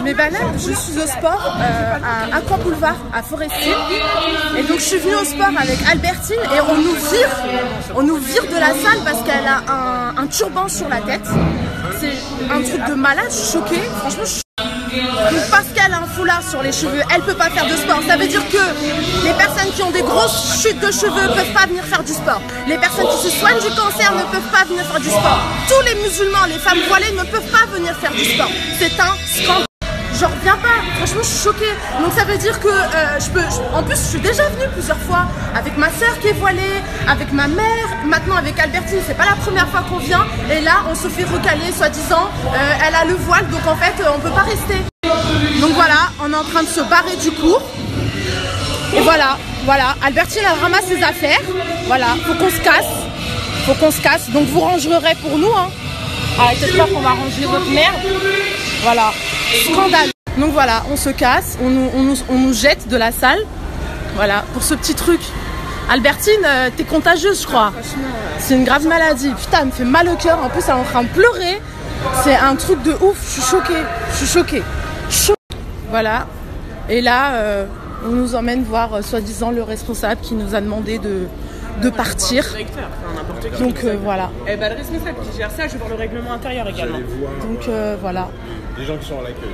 Mais ben là, je suis au sport à Aqua Boulevard, à Forestier. Et donc je suis venue au sport avec Albertine et on nous vire de la salle parce qu'elle a un turban sur la tête. C'est un truc de malade, je suis choquée. Franchement, je suis donc parce qu'elle a un foulard sur les cheveux, elle peut pas faire de sport. Ça veut dire que les personnes qui ont des grosses chutes de cheveux peuvent pas venir faire du sport. Les personnes qui se soignent du cancer ne peuvent pas venir faire du sport. Tous les musulmans, les femmes voilées ne peuvent pas venir faire du sport. C'est un scandale. J'en reviens pas, franchement je suis choquée. Donc ça veut dire que en plus je suis déjà venue plusieurs fois avec ma soeur qui est voilée, avec ma mère, maintenant avec Albertine, c'est pas la première fois qu'on vient. Et là on se fait recaler soi-disant, elle a le voile donc en fait on peut pas rester. Donc voilà, on est en train de se barrer du cours. Et voilà, Albertine elle ramasse ses affaires. Voilà, faut qu'on se casse, donc vous rangerez pour nous hein. Arrêtez pas qu'on va ranger votre merde. Voilà, scandale. Donc voilà, on se casse, on nous jette de la salle. Voilà, pour ce petit truc. Albertine, t'es contagieuse, je crois. C'est une grave maladie. Putain, elle me fait mal au cœur. En plus, elle est en train de pleurer. C'est un truc de ouf. Je suis choquée. Voilà. Et là, on nous emmène voir, soi-disant, le responsable qui nous a demandé de partir. Donc voilà. Eh ben, le responsable qui gère ça, je vais voir le règlement intérieur également. Donc voilà. Les gens qui sont à l'accueil.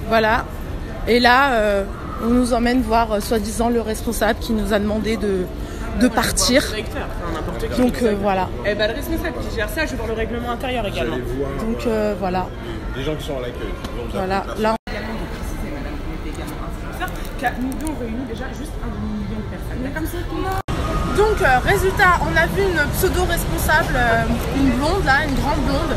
Voilà. Et là, on nous emmène voir, soi-disant, le responsable qui nous a demandé de partir. Donc voilà. Eh ben, le responsable qui gère ça, je vais voir le règlement intérieur également. Donc voilà. Les gens qui sont à l'accueil. Voilà. Là. Nous deux, on réunit déjà juste 1 demi-million de personnes. D'accord. Donc résultat, on a vu une pseudo-responsable, une blonde là, une grande blonde,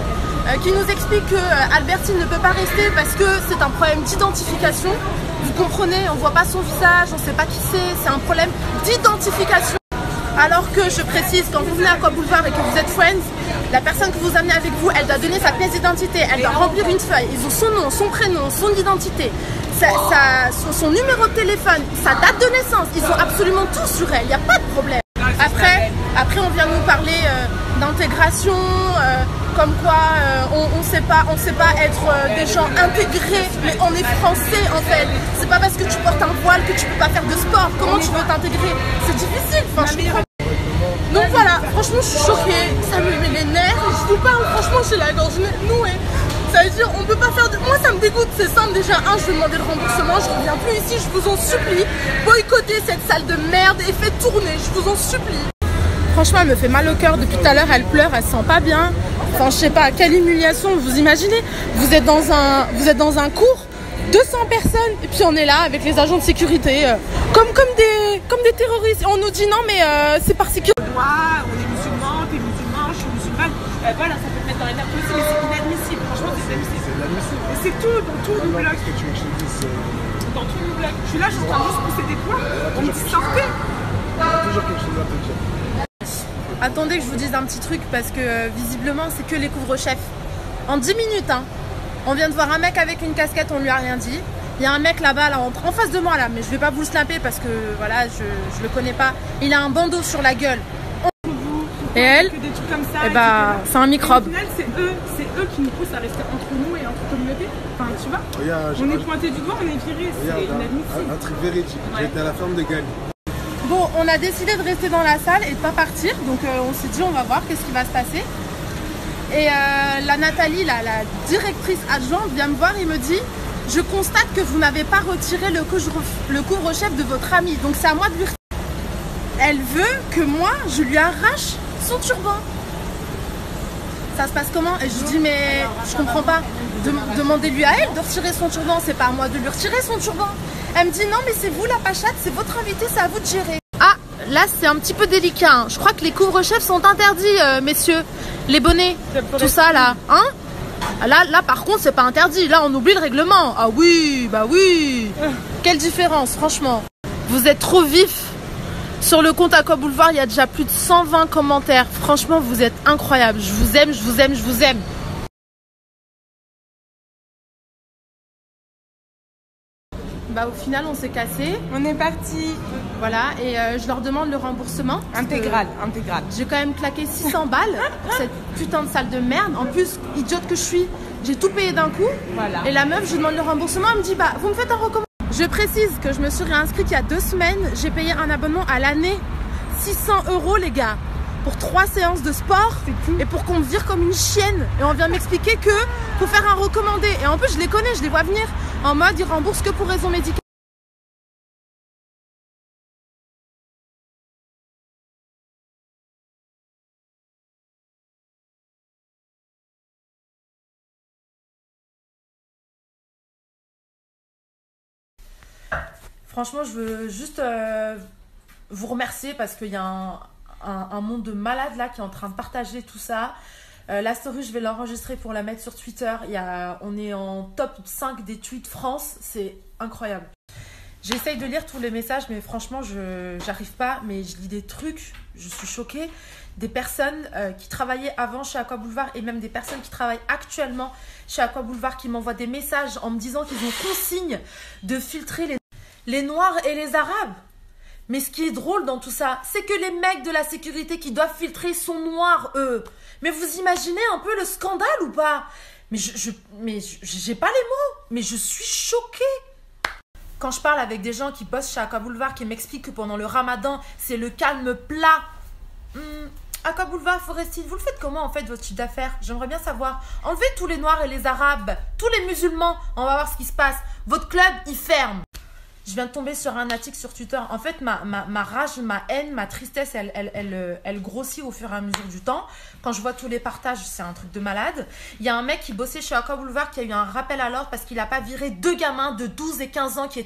qui nous explique que Albertine ne peut pas rester parce que c'est un problème d'identification. Vous comprenez, on voit pas son visage, on sait pas qui c'est un problème d'identification. Alors que je précise, quand vous venez à Aqua Boulevard et que vous êtes friends, la personne que vous amenez avec vous, elle doit donner sa pièce d'identité, elle doit remplir une feuille, ils ont son nom, son prénom, son identité, son numéro de téléphone, sa date de naissance, ils ont absolument tout sur elle, il n'y a pas de problème. Après on vient nous parler d'intégration, comme quoi on sait pas être des gens intégrés, mais on est français en fait. C'est pas parce que tu portes un voile que tu peux pas faire de sport. Comment tu veux t'intégrer? C'est difficile, enfin je comprends. Donc voilà, franchement je suis choquée, ça me met les nerfs, je vous parle, franchement j'ai la gorge nouée. Ça veut dire on peut pas faire de... Moi ça me dégoûte, c'est simple déjà, je vais demander le remboursement, je reviens plus ici, je vous en supplie. Boycottez cette salle de merde et faites tourner, je vous en supplie. Franchement elle me fait mal au cœur depuis tout à l'heure, elle pleure, elle se sent pas bien. Enfin je sais pas, quelle humiliation, vous imaginez? Vous êtes dans un cours, 200 personnes, et puis on est là avec les agents de sécurité, comme des terroristes. On nous dit non mais c'est par sécurité. On est musulmans, t'es musulman, je suis musulmane. Voilà, ça peut te mettre dans les nerfs aussi, mais c'est inadmissible. Franchement, c'est inadmissible. Et c'est tout, dans tous nos blogs. Dans tous nos blogs. Je suis là, je suis en train de juste pousser des points. On me dit sortez. Toujours quelque chose à te dire. Attendez que je vous dise un petit truc parce que visiblement c'est que les couvre-chefs. En 10 minutes, hein, on vient de voir un mec avec une casquette, on lui a rien dit. Il y a un mec là-bas, là, en face de moi là, mais je vais pas vous le snapper parce que voilà, je le connais pas. Il a un bandeau sur la gueule. Et elle, que des trucs comme ça, eh bah, c'est un microbe. Au final, c'est eux qui nous poussent à rester entre nous et entre communautés. Enfin, tu vois, on est pointé du doigt, on est viré, c'est inadmissible. Un truc véridique, j'étais à la ferme de Gagne. Bon, on a décidé de rester dans la salle et de pas partir, donc on s'est dit on va voir qu'est-ce qui va se passer. Et la Nathalie, la directrice adjointe, vient me voir et me dit « Je constate que vous n'avez pas retiré le couvre-chef de votre ami, donc c'est à moi de lui retirer. » Elle veut que moi, je lui arrache son turban. Ça se passe comment? Et je lui dis « Mais je comprends pas. Demandez-lui à elle de retirer son turban, c'est pas à moi de lui retirer son turban. » Elle me dit « Non, mais c'est vous la pachate, c'est votre invité, c'est à vous de gérer. » Ah, là c'est un petit peu délicat, hein. Je crois que les couvre-chefs sont interdits, messieurs. Les bonnets, tout ça là, hein? Là par contre c'est pas interdit, là on oublie le règlement. Ah oui, bah oui. Quelle différence, franchement. Vous êtes trop vif. Sur le compte Aqua Boulevard, il y a déjà plus de 120 commentaires. Franchement, vous êtes incroyables. Je vous aime, je vous aime, je vous aime. Bah, au final, on s'est cassé. On est parti. Voilà, et je leur demande le remboursement. Intégral. J'ai quand même claqué 600 balles pour cette putain de salle de merde. En plus, idiote que je suis, J'ai tout payé d'un coup. Voilà. Et la meuf, je lui demande le remboursement. Elle me dit, bah, vous me faites un recommandé. Je précise que je me suis réinscrite il y a 2 semaines. J'ai payé un abonnement à l'année. 600 € les gars. Pour 3 séances de sport. Et pour qu'on me vire comme une chienne. Et on vient m'expliquer que faut faire un recommandé. Et en plus, je les connais, je les vois venir. En mode, ils remboursent que pour raison médicale. Franchement, je veux juste vous remercier parce qu'il y a un monde de malades là qui est en train de partager tout ça. La story, je vais l'enregistrer pour la mettre sur Twitter. On est en top 5 des tweets France. C'est incroyable. J'essaye de lire tous les messages, mais franchement, j'arrive pas. Mais je lis des trucs, je suis choquée. Des personnes qui travaillaient avant chez Aqua Boulevard et même des personnes qui travaillent actuellement chez Aqua Boulevard qui m'envoient des messages en me disant qu'ils ont consigne de filtrer les Noirs et les Arabes. Mais ce qui est drôle dans tout ça, c'est que les mecs de la sécurité qui doivent filtrer sont noirs, eux. Mais vous imaginez un peu le scandale ou pas? Mais j'ai pas les mots. Mais je suis choquée. Quand je parle avec des gens qui bossent chez Aqua Boulevard, qui m'expliquent que pendant le ramadan, c'est le calme plat. Aqua Boulevard, Forestine, vous le faites comment en fait votre chiffre d'affaires? J'aimerais bien savoir. Enlevez tous les Noirs et les Arabes, tous les musulmans, on va voir ce qui se passe. Votre club, il ferme. Je viens de tomber sur un article sur Twitter. En fait, ma rage, ma haine, ma tristesse, elle grossit au fur et à mesure du temps. Quand je vois tous les partages, c'est un truc de malade. Il y a un mec qui bossait chez Aqua Boulevard qui a eu un rappel à l'ordre parce qu'il n'a pas viré 2 gamins de 12 et 15 ans qui étaient